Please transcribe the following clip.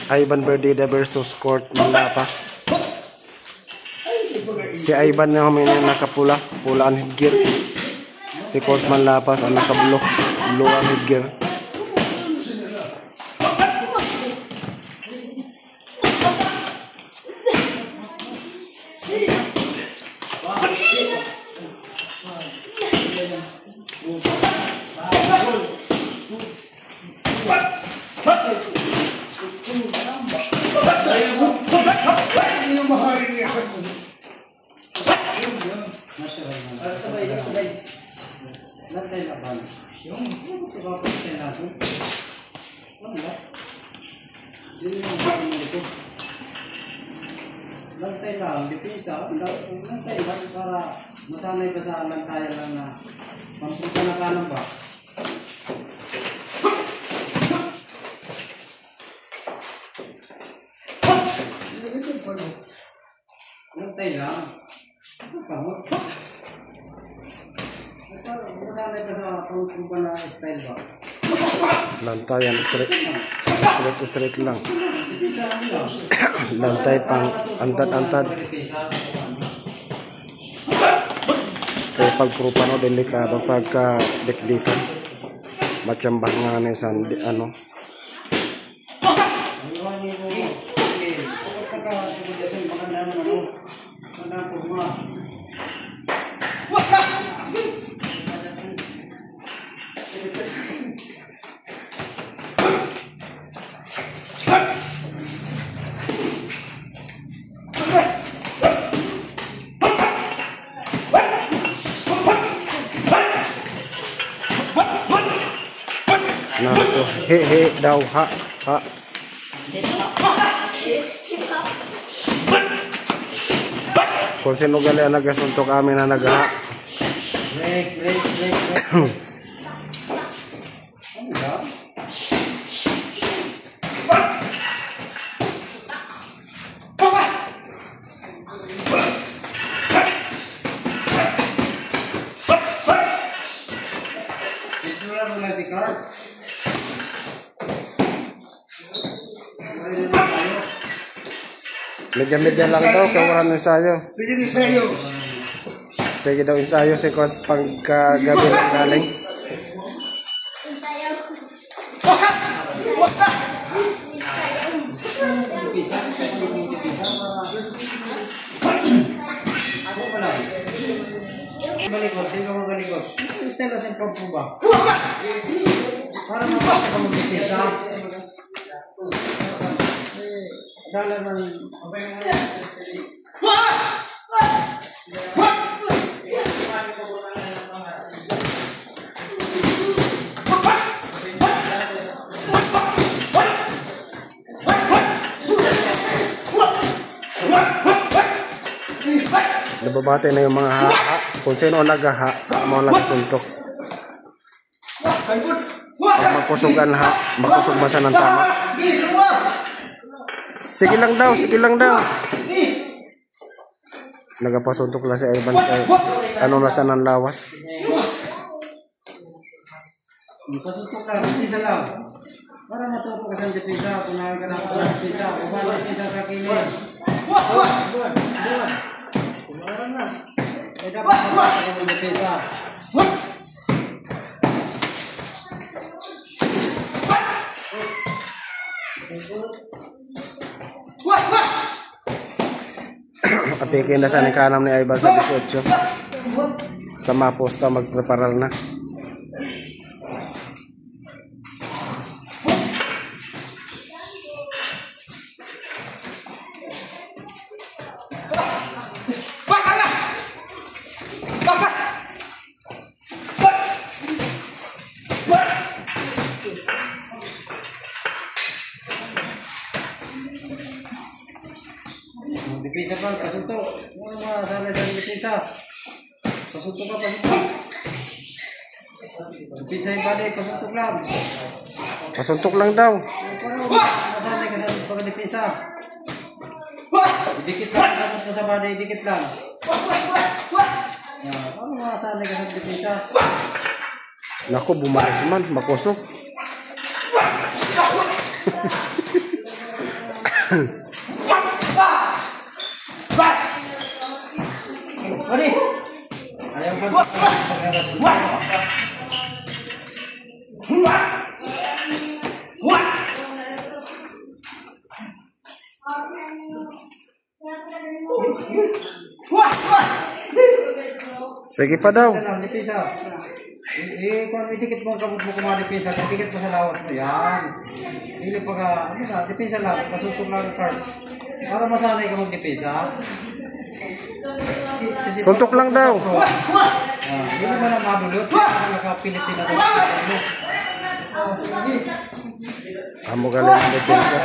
Ivan Berdida versus Court Manlapas. Si Ivan na may nakapula, pula ang headgear. Si Court Manlapas ang nakablo, blue ang headgear. Lantay lang, dipisa, lantay lang para masanay ka sa lantayan lang na pampunta na kanan ba? Lantay lang. Masanay ka sa pampunta na style ba? Lantayan, straight lang. Lantay pang antad-antad. Kaya pagprupan o delikado pagka dikdikan. Matyambang nga na isang ano. Nah tuh he daw ha. Kung sino gali ang nagasuntok kami na nagaha. Break. Medya-medya lang daw, kawaran ng ensayo. Sige, ensayo. Sige daw ensayo, si Court pagkagabi ng galing. Balikot. Stella sa pagpo ba? Para mapasok ka mag-pisa. Dala ng nababate na yung mga ha. Kung sino nagaha, mo lang suntok. Magkusugan ha, magkusug masa ng tama. Sige lang daw. Nagapasuntok lang si Ivan kay ano nasa ng lawas. pasuntok ka, pisa lang. Para matuto ka sa dipisa, kunahan ka ng dipisa, kumala dipisa sa kilid. Buwan. Kumaran na. Eh dapat matuto ka ng dipisa. Apikin na sa kanam ni Ivan sa 18. Sa maposta magpreparal na. Dipisa pa, pasuntok. Ano mga sanay sa dipisa? Pasuntok ka. Dipisa yung balik, pasuntok lang. Pasuntok lang daw. Masanay ka sa pagdipisa. Dikit lang, dapat mo sa body, dikit lang. Paano masanay ka sa dipisa? Nako, bumaras man, makusok. Pwede! Ayaw ba? Sige pa daw. Dipisa. Kung itikit mo ang kabut mo kumadipisa, itikit mo sa lawas mo. Yan. Hindi pa ka, ano na, dipisa lang. Pasutong lang ang cards. Para masanay ka magdipisa. Suntok lang daw. Hindi mo na mabulot. Nakapilit din ako. Amo galing ang depensa.